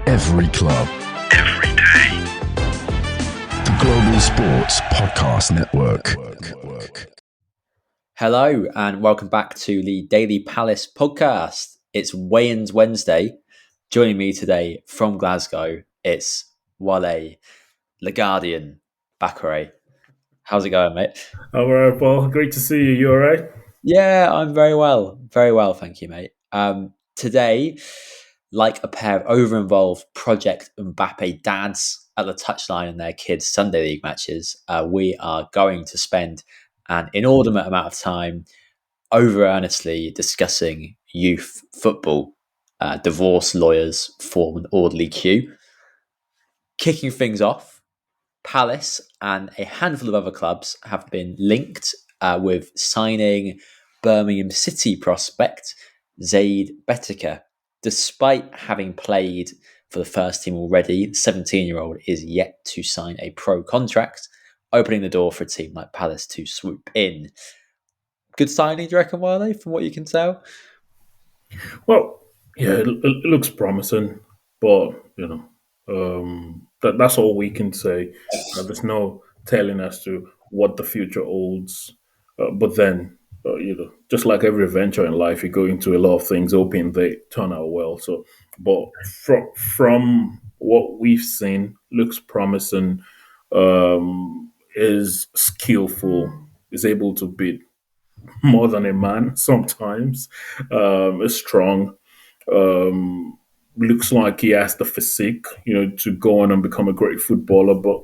Every club. Every day. The Global Sports Podcast Network. Hello and welcome back to the Daily Palace podcast. It's Weigh-ins Wednesday. Joining me today from Glasgow, it's Wale, the Guardian, Bakare. How's it going, mate? I'm all right, Paul. Great to see you. You all right? Yeah, I'm very well. Very well, thank you, mate. Today, like a pair of over-involved Project Mbappe dads at the touchline in their kids' Sunday League matches, we are going to spend an inordinate amount of time over earnestly discussing youth football. Divorce lawyers form an orderly queue. Kicking things off, Palace and a handful of other clubs have been linked with signing Birmingham City prospect Zaid Betteca. Despite having played for the first team already, the 17-year-old is yet to sign a pro contract, opening the door for a team like Palace to swoop in. Good signing, do you reckon, Wale, from what you can tell? Well, yeah, it looks promising, but that's all we can say. There's no telling as to what the future holds. But then, just like every venture in life, you go into a lot of things hoping they turn out well. So, but from what we've seen, looks promising. Is skillful, is able to beat more than a man sometimes. Is strong. Looks like he has the physique, to go on and become a great footballer. But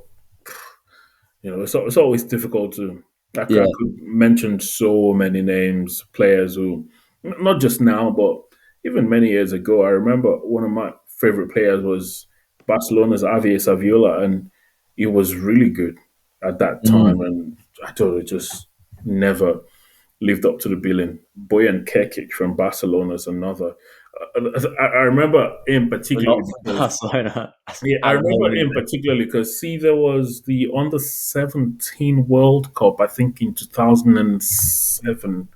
it's always difficult to. I could mention so many names, players who, not just now, but even many years ago. I remember one of my favorite players was Barcelona's Javier Saviola, and he was really good at that time. And I thought it just never lived up to the billing. Bojan Kekic from Barcelona is another. I remember him particularly. Barcelona. I remember him particularly because, there was the Under-17 World Cup, I think in 2007.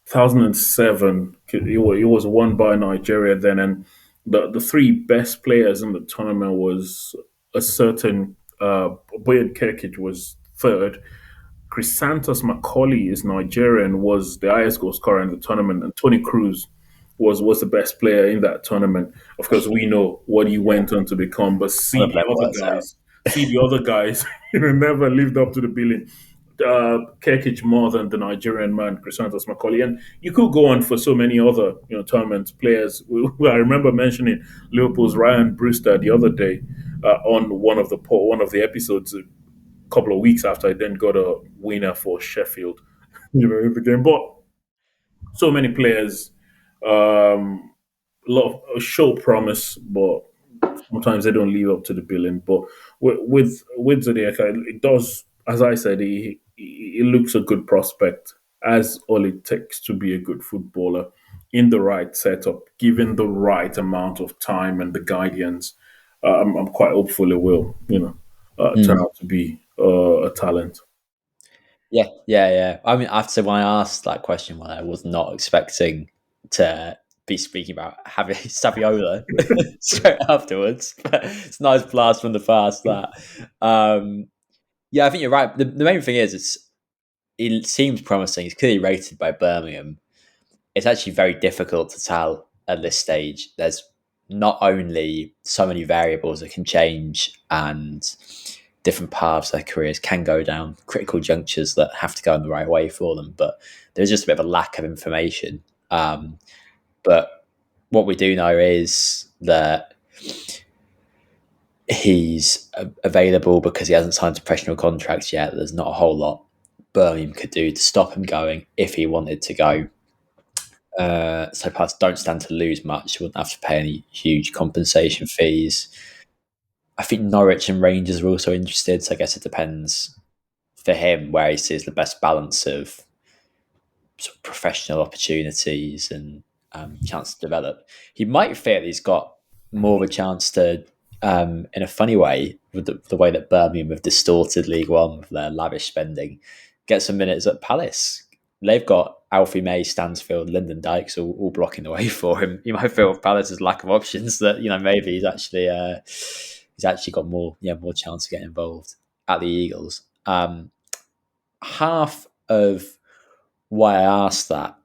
2007, it was won by Nigeria then, and the three best players in the tournament was a certain Boyan Kekic was third. Chrysanthus Macaulay is Nigerian, was the highest goal scorer in the tournament, and Tony Cruz was the best player in that tournament. Of course, we know what he went on to become, but see the other guys, never lived up to the billing. Kekic more than the Nigerian man, Chrysanthus Macaulay, and you could go on for so many other tournament players. I remember mentioning Liverpool's Ryan Brewster the other day on one of the episodes. A couple of weeks after I then got a winner for Sheffield, in the game. But so many players, a lot of show promise, but sometimes they don't live up to the billing. But with Zodiac, it does, as I said, he looks a good prospect, as all it takes to be a good footballer in the right setup, given the right amount of time and the guidance. I'm quite hopeful it will, turn out to be a talent. Yeah. I mean, I have to say, when I asked that question, I was not expecting to be speaking about having Saviola straight afterwards. But it's a nice blast from the past, that. I think you're right. The main thing is, it seems promising. It's clearly rated by Birmingham. It's actually very difficult to tell at this stage. There's not only so many variables that can change, and different paths their careers can go down, critical junctures that have to go in the right way for them, but there's just a bit of a lack of information. But what we do know is that he's available because he hasn't signed a professional contract yet. There's not a whole lot Birmingham could do to stop him going if he wanted to go. So Palace don't stand to lose much. Wouldn't have to pay any huge compensation fees. I think Norwich and Rangers are also interested, so I guess it depends for him where he sees the best balance of sort of professional opportunities and chance to develop. He might feel he's got more of a chance to, in a funny way, with the way that Birmingham have distorted League One with their lavish spending, get some minutes at Palace. They've got Alfie May, Stansfield, Lyndon Dykes all blocking the way for him. You might feel with Palace's lack of options that maybe he's actually got more chance to get involved at the Eagles. Half of why I asked that,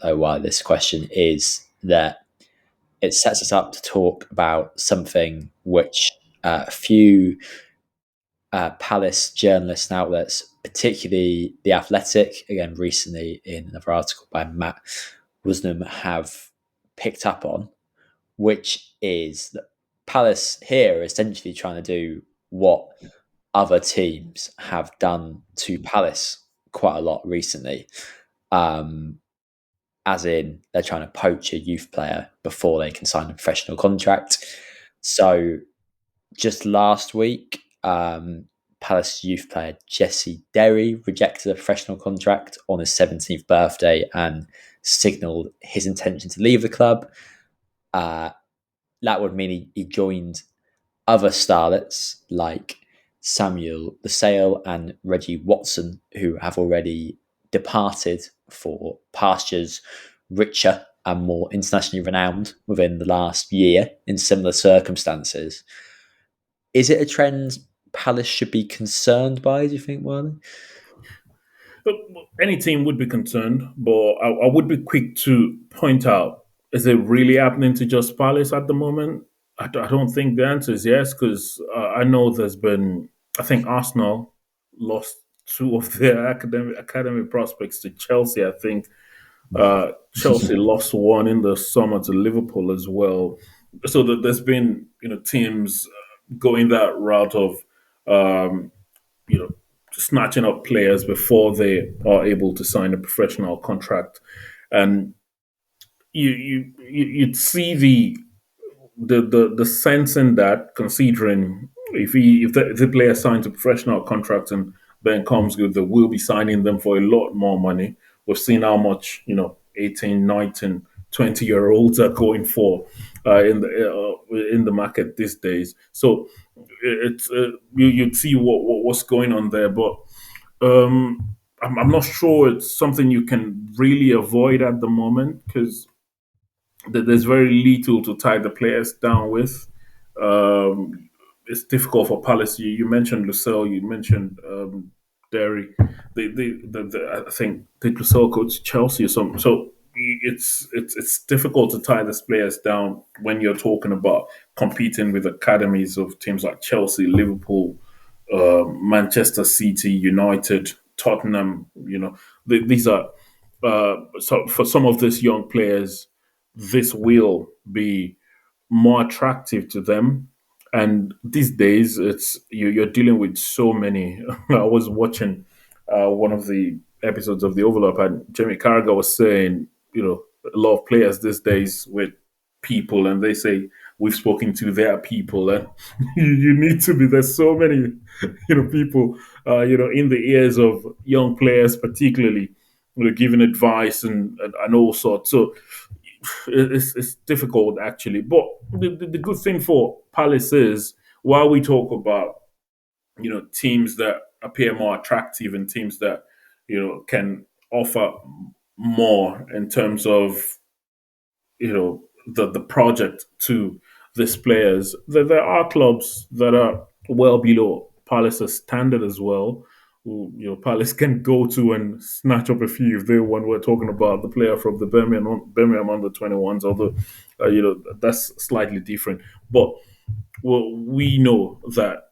why this question is that it sets us up to talk about something which a few Palace journalists and outlets, particularly The Athletic, again recently in another article by Matt Woosnam, have picked up on, which is that Palace here are essentially trying to do what other teams have done to Palace quite a lot recently. As in, they're trying to poach a youth player before they can sign a professional contract. So just last week, Palace youth player Jesse Derry rejected a professional contract on his 17th birthday and signalled his intention to leave the club. That would mean he joined other starlets like Samuel Lasale and Reggie Watson, who have already departed for pastures richer and more internationally renowned within the last year in similar circumstances. Is it a trend Palace should be concerned by, do you think, Wale? Any team would be concerned, but I would be quick to point out, is it really happening to just Palace at the moment? I don't think the answer is yes, because I know I think Arsenal lost two of their academy prospects to Chelsea. I think Chelsea lost one in the summer to Liverpool as well. So there's been teams going that route of you know snatching up players before they are able to sign a professional contract, and you'd see the sense in that, considering if the player signs a professional contract and then comes good, they will be signing them for a lot more money. We've seen how much 18, 19, 20 year olds are going for in the market these days. So it's you'd see what's going on there, but I'm not sure it's something you can really avoid at the moment, because there's very little to tie the players down with. It's difficult for Palace. You mentioned Lascelles, you mentioned Derry. I think did Lascelles go to Chelsea or something? So it's difficult to tie these players down when you're talking about competing with academies of teams like Chelsea, Liverpool, Manchester City, United, Tottenham. These are so for some of these young players, this will be more attractive to them. And these days, you're dealing with so many. I was watching one of the episodes of the Overlap, and Jamie Carragher was saying, a lot of players these days with people, and they say we've spoken to their people, and you need to be. There's so many, people, in the ears of young players, particularly, giving advice and all sorts. So it's difficult actually. But the good thing for Palace is, while we talk about teams that appear more attractive and teams that can offer more in terms of the project to these players, there are clubs that are well below Palace's standard as well. Palace can go to and snatch up a few if they want. We're talking about the player from the Birmingham under 21s, although that's slightly different. But we know that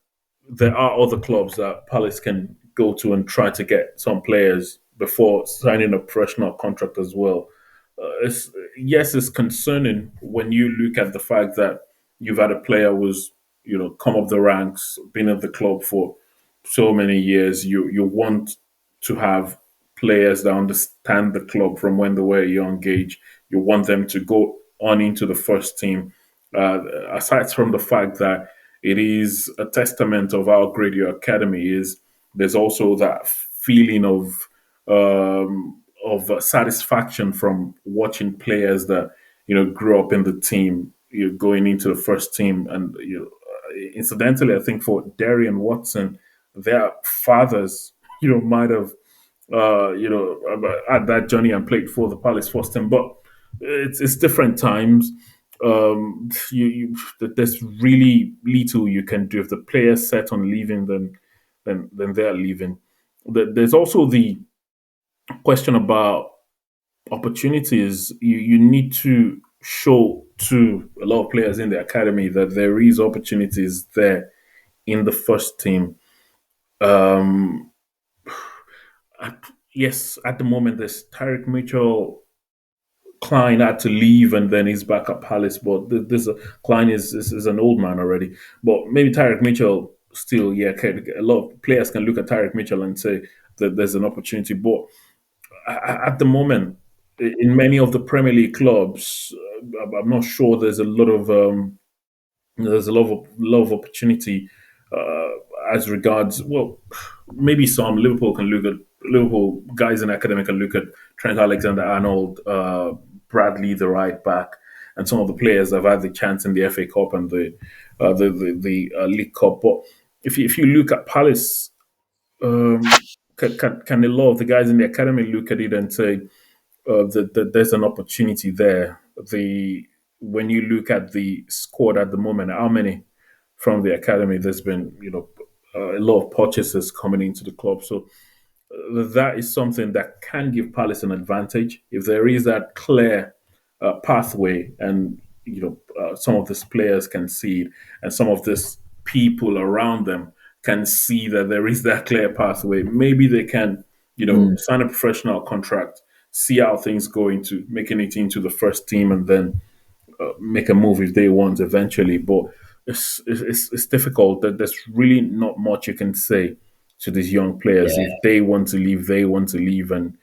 there are other clubs that Palace can go to and try to get some players before signing a professional contract as well. It's concerning when you look at the fact that you've had a player who's come up the ranks, been at the club for so many years. You want to have players that understand the club from when they were a young age. You want them to go on into the first team. Aside from the fact that it is a testament of how great your academy is, there's also that feeling of satisfaction from watching players that grew up in the team, going into the first team. And incidentally, I think for Derry and Watson, their fathers might have had that journey and played for the Palace first team. But it's different times. There's really little you can do if the player's set on leaving. Then they're leaving. There's also the question about opportunities. You need to show to a lot of players in the academy that there is opportunities there in the first team. Um, yes, at the moment there's Tyrick Mitchell. Klein had to leave and then he's back at Palace, but this Klein is an old man already. But maybe Tyrick Mitchell still, yeah, a lot of players can look at Tyrick Mitchell and say that there's an opportunity. But at the moment, in many of the Premier League clubs, I'm not sure there's a lot of opportunity as regards. Well, maybe some Liverpool guys in the academy can look at Trent Alexander-Arnold, Bradley, the right back, and some of the players that have had the chance in the FA Cup and the League Cup. But if you look at Palace, can a lot of the guys in the academy look at it and say that there's an opportunity there? When you look at the squad at the moment, how many from the academy? There's been a lot of purchases coming into the club, so that is something that can give Palace an advantage if there is that clear pathway, and some of these players can see it, and some of these people around them can see that there is that clear pathway. Maybe they can, sign a professional contract, see how things go into making it into the first team, and then make a move if they want eventually. But it's difficult. That there's really not much you can say to these young players. Yeah. If they want to leave, they want to leave, and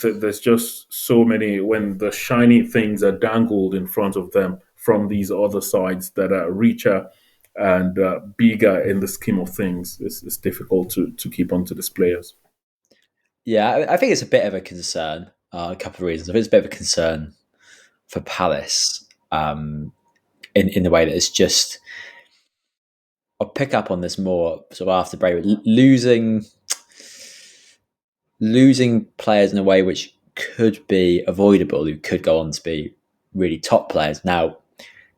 there's just so many, when the shiny things are dangled in front of them from these other sides that are richer and bigger in the scheme of things. It's difficult to keep on to these players. Yeah, I think it's a bit of a concern. A couple of reasons. I think it's a bit of a concern for Palace in the way that it's just. I'll pick up on this more sort of after break. Losing players in a way which could be avoidable, who could go on to be really top players. Now,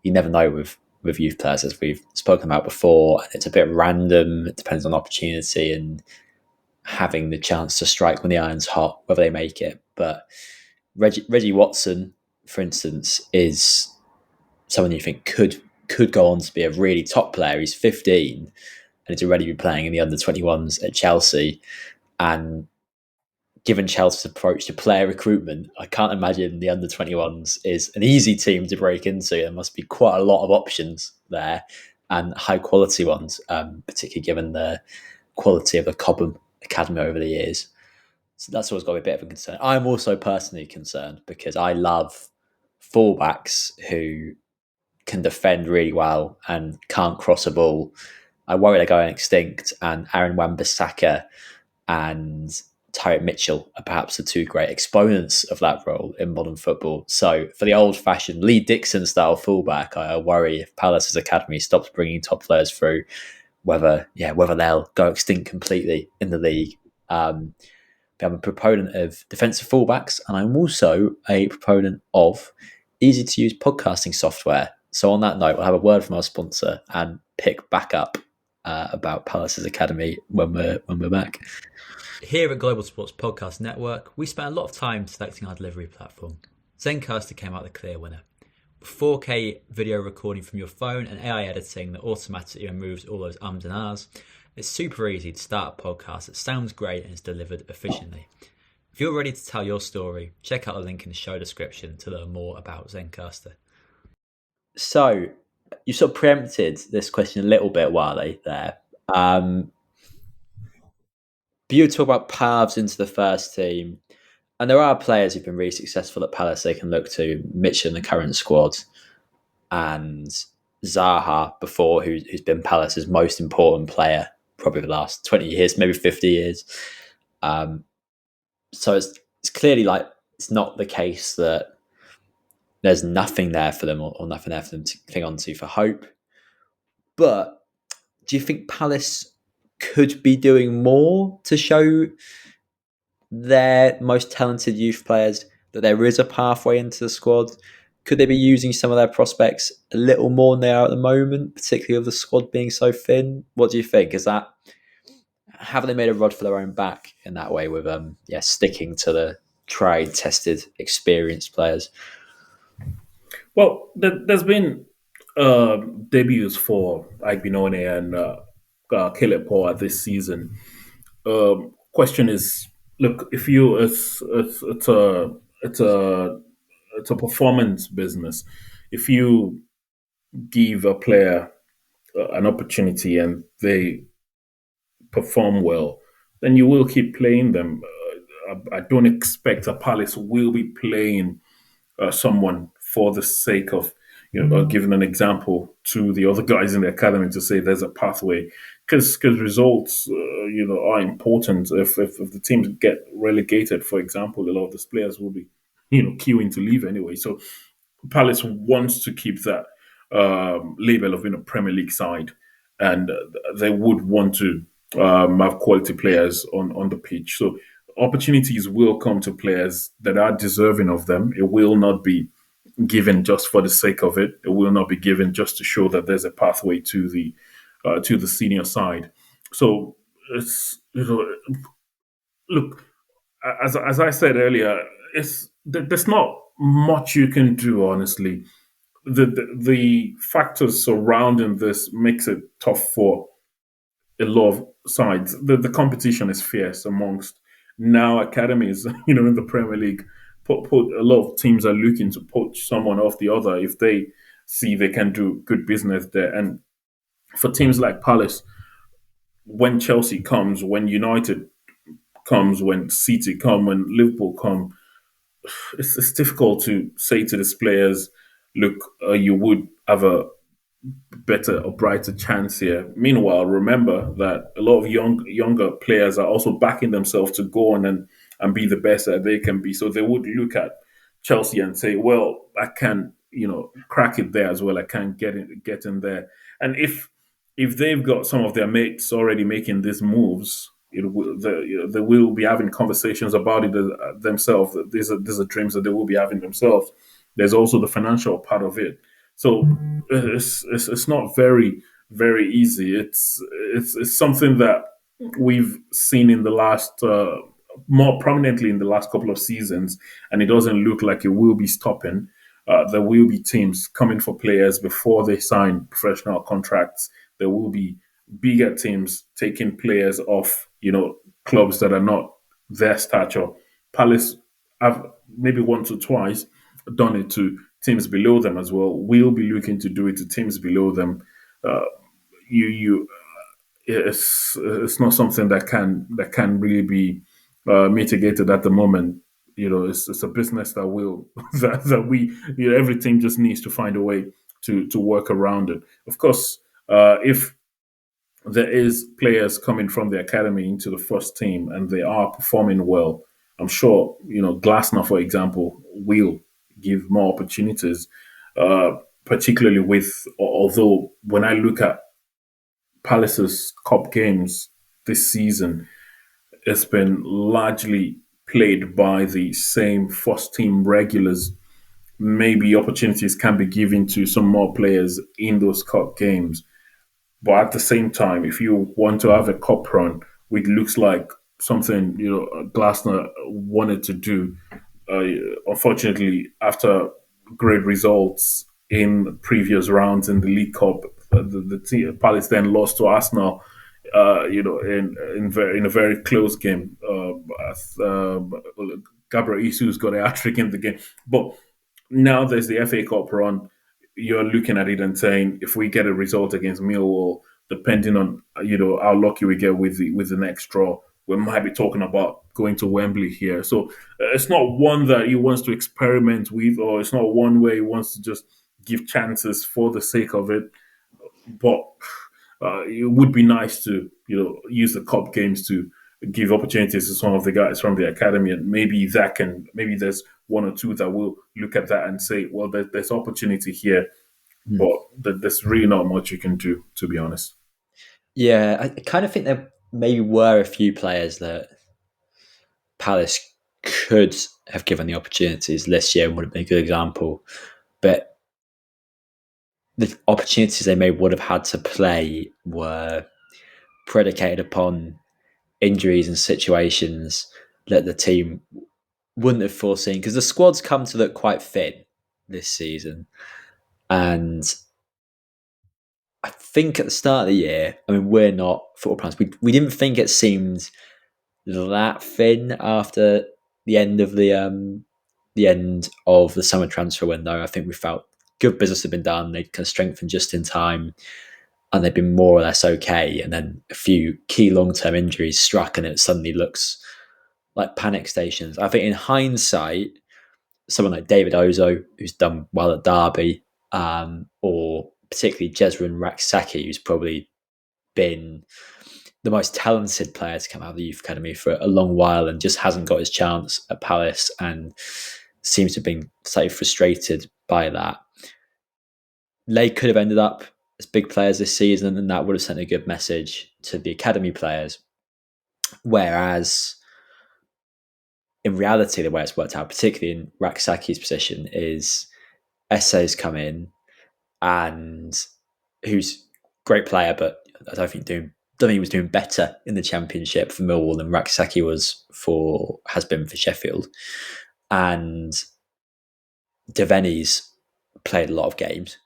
you never know with youth players, as we've spoken about before. It's a bit random. It depends on opportunity and having the chance to strike when the iron's hot, whether they make it. But Reggie Watson, for instance, is someone you think could go on to be a really top player. He's 15 and he's already been playing in the under-21s at Chelsea. And given Chelsea's approach to player recruitment, I can't imagine the under-21s is an easy team to break into. There must be quite a lot of options there, and high-quality ones, particularly given the quality of the Cobham Academy over the years. So that's always got to be a bit of a concern. I'm also personally concerned because I love fullbacks who can defend really well and can't cross a ball. I worry they're going extinct, and Aaron Wan-Bissaka and Tyrick Mitchell are perhaps the two great exponents of that role in modern football. So for the old-fashioned Lee Dixon style fullback, I worry if Palace's academy stops bringing top players through, whether they'll go extinct completely in the league. I'm a proponent of defensive fullbacks, and I'm also a proponent of easy-to-use podcasting software. So on that note, we'll have a word from our sponsor and pick back up about Palace's academy when we're back. Here at Global Sports Podcast Network, we spent a lot of time selecting our delivery platform. Zencaster came out the clear winner. 4K video recording from your phone and AI editing that automatically removes all those ums and ahs. It's super easy to start a podcast that sounds great and is delivered efficiently. If you're ready to tell your story, check out the link in the show description to learn more about Zencaster. So, you sort of preempted this question a little bit, Wale, there. But you talk about paths into the first team, and there are players who've been really successful at Palace they can look to. Mitchell in the current squad, and Zaha before, who's been Palace's most important player probably the last 20 years, maybe 50 years. So it's clearly like it's not the case that there's nothing there for them or nothing there for them to cling on to for hope. But do you think Palace could be doing more to show their most talented youth players that there is a pathway into the squad? Could they be using some of their prospects a little more than they are at the moment, particularly with the squad being so thin? What do you think? Haven't they made a rod for their own back in that way with sticking to the tried, tested, experienced players? Well, there's been debuts for Igbinone and Caleb Paul this season. Question is, look, if you it's a it's a performance business. If you give a player an opportunity and they perform well, then you will keep playing them. I don't expect a Palace will be playing someone for the sake of giving an example to the other guys in the academy to say there's a pathway, because results are important. If the teams get relegated, for example, a lot of these players will be queuing to leave anyway. So Palace wants to keep that label of being a Premier League side, and they would want to have quality players on the pitch. So opportunities will come to players that are deserving of them. It will not be given just for the sake of it. It will not be given just to show that there's a pathway to the senior side. So it's look, as I said earlier, there's not much you can do, honestly. The factors surrounding this makes it tough for a lot of sides. The competition is fierce amongst now academies, in the Premier League. Put a lot of teams are looking to poach someone off the other if they see they can do good business there. And for teams like Palace, when Chelsea comes, when United comes, when City come, when Liverpool come, it's difficult to say to these players, look, you would have a better or brighter chance here. Meanwhile, remember that a lot of younger players are also backing themselves to go on and be the best that they can be. So they would look at Chelsea and say, well, I can, crack it there as well. I can get in there. And if they've got some of their mates already making these moves, they will be having conversations about it themselves. These are dreams that they will be having themselves. There's also the financial part of it. So it's not very, very easy. It's something that we've seen in the last more prominently in the last couple of seasons, and it doesn't look like it will be stopping. There will be teams coming for players before they sign professional contracts. There will be bigger teams taking players off, clubs that are not their stature. Palace have maybe once or twice done it to teams below them as well. We'll be looking to do it to teams below them. Uh, it's not something that can really be mitigated at the moment. It's a business that will that we every team just needs to find a way to work around it. Of course, if there is players coming from the academy into the first team and they are performing well, I'm sure Glasner, for example, will give more opportunities. Particularly although when I look at Palace's cup games this season, it's been largely played by the same first team regulars. Maybe opportunities can be given to some more players in those cup games. But at the same time, if you want to have a cup run, which looks like something Glasner wanted to do, unfortunately, after great results in previous rounds in the League Cup, Palace then lost to Arsenal. In a very close game. Gabriel Jesus got a hat trick in the game, but now there's the FA Cup run. You're looking at it and saying, if we get a result against Millwall, depending on how lucky we get with the next draw, we might be talking about going to Wembley here. So it's not one that he wants to experiment with, or it's not one where he wants to just give chances for the sake of it. But it would be nice to use the cup games to give opportunities to some of the guys from the academy, and maybe there's one or two that will look at that and say, well, there's opportunity here, but there's really not much you can do, to be honest. Yeah, I kind of think there maybe were a few players that Palace could have given the opportunities this year and would have been a good example. But the opportunities they may would have had to play were predicated upon injuries and situations that the team wouldn't have foreseen, because the squad's come to look quite thin this season. And I think at the start of the year, I mean, we're not football plans. We didn't think it seemed that thin after the end of the summer transfer window. I think we felt good business had been done. They'd kind of strengthened just in time, and they'd been more or less okay. And then a few key long-term injuries struck, and it suddenly looks like panic stations. I think in hindsight, someone like David Ozo, who's done well at Derby, or particularly Jezrin Raksaki, who's probably been the most talented player to come out of the youth academy for a long while and just hasn't got his chance at Palace and seems to have been slightly frustrated by that. They could have ended up as big players this season, and that would have sent a good message to the academy players. Whereas in reality, the way it's worked out, particularly in Raksaki's position, is Esse's come in, and who's a great player, but I don't think he was doing better in the Championship for Millwall than Raksaki has been for Sheffield. And Devaney's played a lot of games.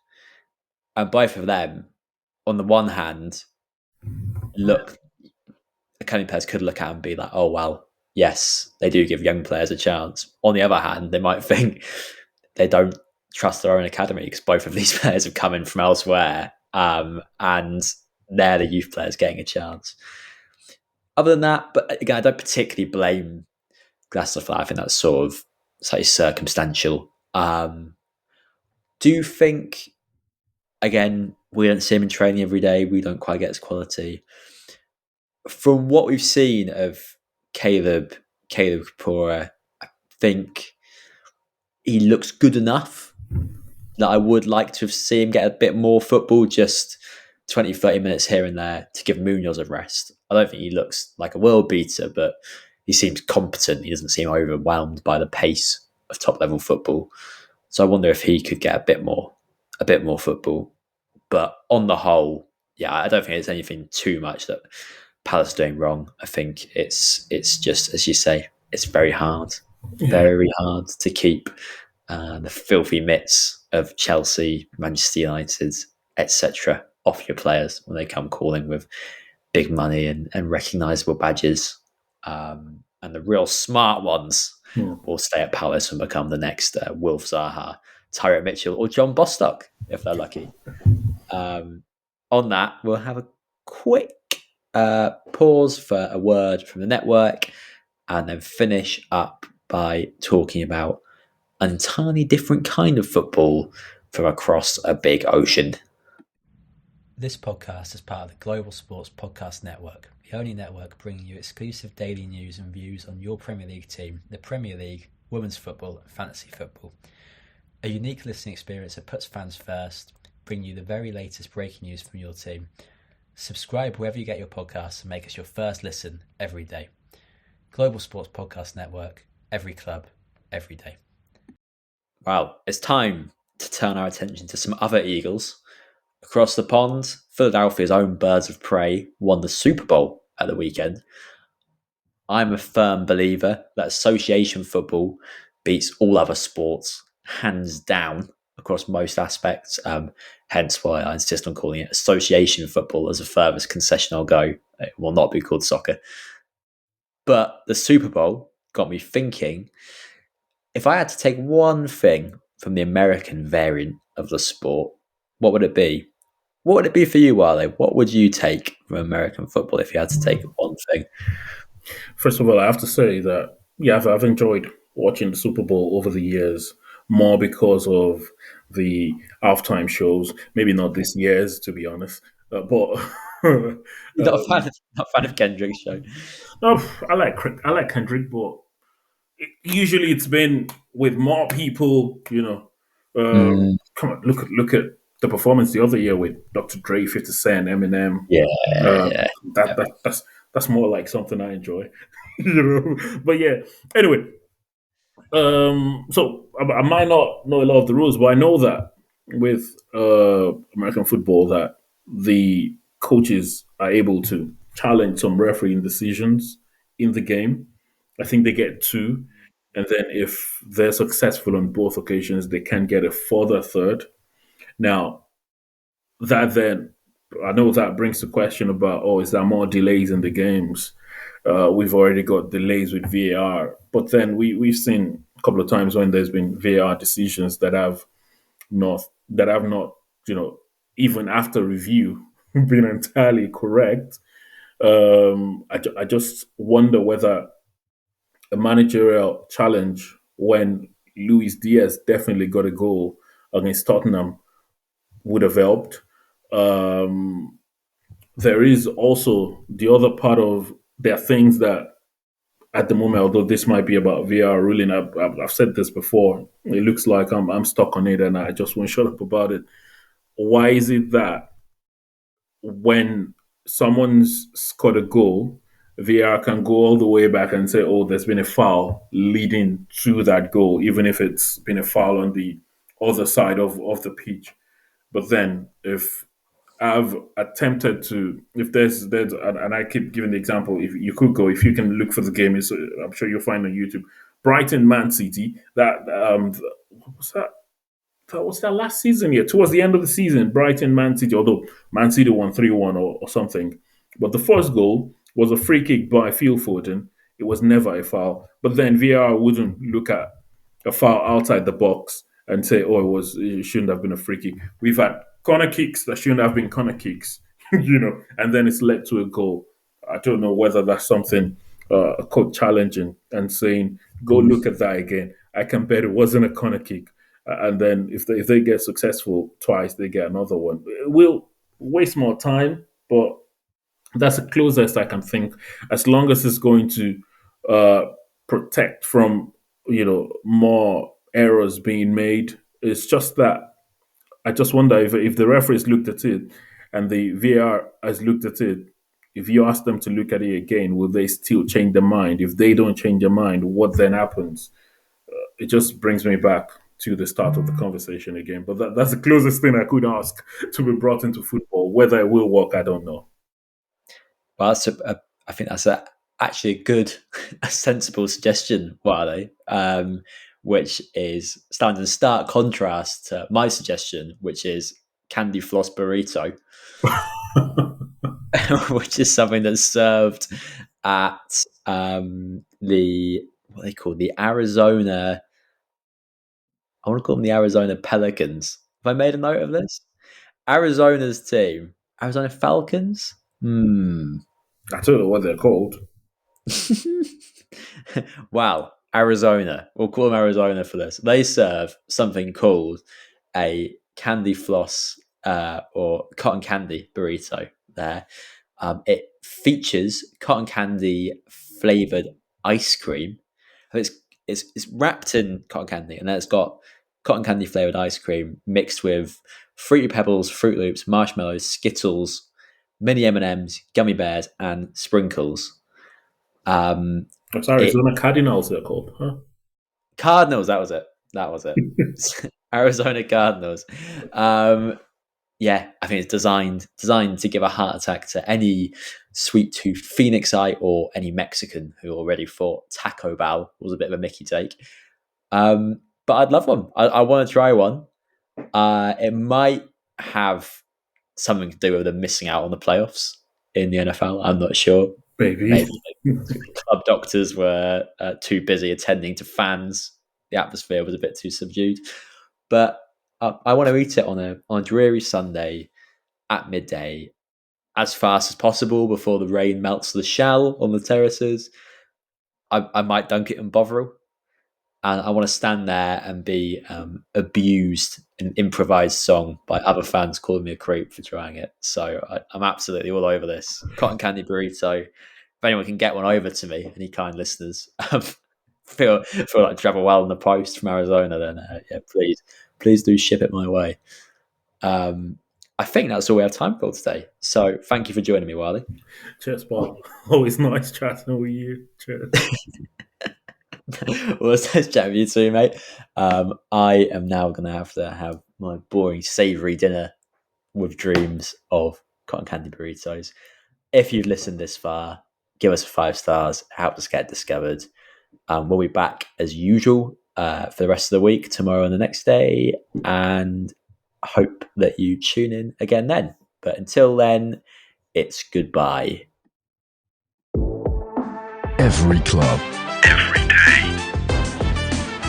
And both of them, on the one hand, academy players could look at and be like, oh, well, yes, they do give young players a chance. On the other hand, they might think they don't trust their own academy because both of these players have come in from elsewhere, and they're the youth players getting a chance. Other than that, but again, I don't particularly blame Glasner for that. I think that's sort of slightly circumstantial. Do you think, again, we don't see him in training every day, we don't quite get his quality. From what we've seen of Caleb Kapora, I think he looks good enough that I would like to have seen him get a bit more football, just 20, 30 minutes here and there to give Munoz a rest. I don't think he looks like a world beater, but he seems competent. He doesn't seem overwhelmed by the pace of top level football. So I wonder if he could get a bit more football. But on the whole, yeah, I don't think it's anything too much that Palace are doing wrong. I think it's just, as you say, it's very hard to keep the filthy mitts of Chelsea, Manchester United, etc. off your players when they come calling with big money and recognisable badges. And the real smart ones will stay at Palace and become the next Wilf Zaha, Tyrone Mitchell, or John Bostock, if they're lucky. On that, we'll have a quick pause for a word from the network and then finish up by talking about an entirely different kind of football from across a big ocean. This podcast is part of the Global Sports Podcast Network, the only network bringing you exclusive daily news and views on your Premier League team, the Premier League, women's football and fantasy football. A unique listening experience that puts fans first, bringing you the very latest breaking news from your team. Subscribe wherever you get your podcasts and make us your first listen every day. Global Sports Podcast Network, every club, every day. Well, it's time to turn our attention to some other Eagles. Across the pond, Philadelphia's own Birds of Prey won the Super Bowl at the weekend. I'm a firm believer that association football beats all other sports, hands down, across most aspects. Hence why I insist on calling it association football as the furthest concession I'll go. It will not be called soccer. But the Super Bowl got me thinking, if I had to take one thing from the American variant of the sport, what would it be? What would it be for you, Wale? What would you take from American football if you had to take one thing? First of all, I have to say that, yeah, I've enjoyed watching the Super Bowl over the years, more because of the halftime shows. Maybe not this year's, to be honest, but Not a fan of Kendrick's show. no, I like Kendrick, but usually it's been with more people. Come on, look at the performance the other year with Dr. Dre, 50 Cent, Eminem. Yeah, Uh, yeah. that's more like something I enjoy, you know. But yeah, anyway, so I might not know a lot of the rules, but I know that with American football, that the coaches are able to challenge some refereeing decisions in the game. I think they get two, and then if they're successful on both occasions, they can get a further third. Now, that then I know that brings the question about, oh, is there more delays in the games? We've already got delays with VAR, but then we've seen a couple of times when there's been VAR decisions that have not, you know, even after review, been entirely correct. I just wonder whether a managerial challenge when Luis Diaz definitely got a goal against Tottenham would have helped. Um, there is also the other part of there are things that at the moment, although this might be about VR ruling, I've said this before. It looks like I'm stuck on it, and I just won't shut up about it. Why is it that when someone's scored a goal, VR can go all the way back and say, "Oh, there's been a foul leading to that goal," even if it's been a foul on the other side of the pitch. But then, if I've attempted to, if there's, and I keep giving the example, if you could go, if you can look for the game, I'm sure you'll find on YouTube. Brighton, Man City. What was that? That was that last season. Yeah, towards the end of the season, Brighton, Man City. Although Man City won 3-1 or something, but the first goal was a free kick by Phil Foden. It was never a foul. But then VAR wouldn't look at a foul outside the box and say, "Oh, it shouldn't have been a free kick." We've had corner kicks that shouldn't have been corner kicks, you know, and then it's led to a goal. I don't know whether that's something a coach challenging and saying, "Go look at that again." I can bet it wasn't a corner kick. And then if they get successful twice, they get another one. It will waste more time, but that's the closest I can think. As long as it's going to uh, protect from more errors being made, it's just that I just wonder if the referees looked at it and the VAR has looked at it. If you ask them to look at it again, will they still change their mind? If they don't change their mind, what then happens? It just brings me back to the start of the conversation again. But that's the closest thing I could ask to be brought into football. Whether it will work, I don't know. Well, I think that's actually a good, a sensible suggestion, Wale, which is standing in stark contrast to my suggestion, which is candy floss burrito, which is something that's served at the what they call the Arizona. I want to call them the Arizona Pelicans. Have I made a note of this? Arizona's team, Arizona Falcons. I don't know what they're called. Wow, Arizona. We'll call them Arizona for this. They serve something called a candy floss or cotton candy burrito there. It features cotton candy flavored ice cream. It's wrapped in cotton candy, and then it's got cotton candy flavored ice cream mixed with fruity pebbles, Fruit Loops, marshmallows, Skittles, mini M&Ms, gummy bears, and sprinkles. I'm sorry, Arizona Cardinals they're called, huh? Cardinals. That was it. Arizona Cardinals. Yeah, I think it's designed to give a heart attack to any sweet tooth Phoenixite or any Mexican who already thought Taco Bell was a bit of a Mickey take. But I'd love one. I want to try one. It might have something to do with them missing out on the playoffs in the NFL. I'm not sure. Maybe Club doctors were too busy attending to fans. The atmosphere was a bit too subdued. But I want to eat it on a dreary Sunday at midday, as fast as possible before the rain melts the shell on the terraces. I might dunk it in Bovril, and I want to stand there and be abused in an improvised song by other fans calling me a creep for trying it. So I'm absolutely all over this cotton candy burrito. If anyone can get one over to me, any kind listeners, feel like travel well in the post from Arizona, then yeah, please do ship it my way. I think that's all we have time for today. So thank you for joining me, Wale. Cheers, Bob. Always nice chatting with you. Cheers. Well, it's nice chatting with you too, mate. I am now going to have my boring, savoury dinner with dreams of cotton candy burritos. If you've listened this far, give us 5 stars. Help us get discovered. We'll be back as usual for the rest of the week, tomorrow and the next day. And I hope that you tune in again then. But until then, it's goodbye. Every club, every day.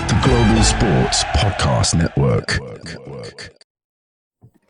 The Global Sports Podcast Network.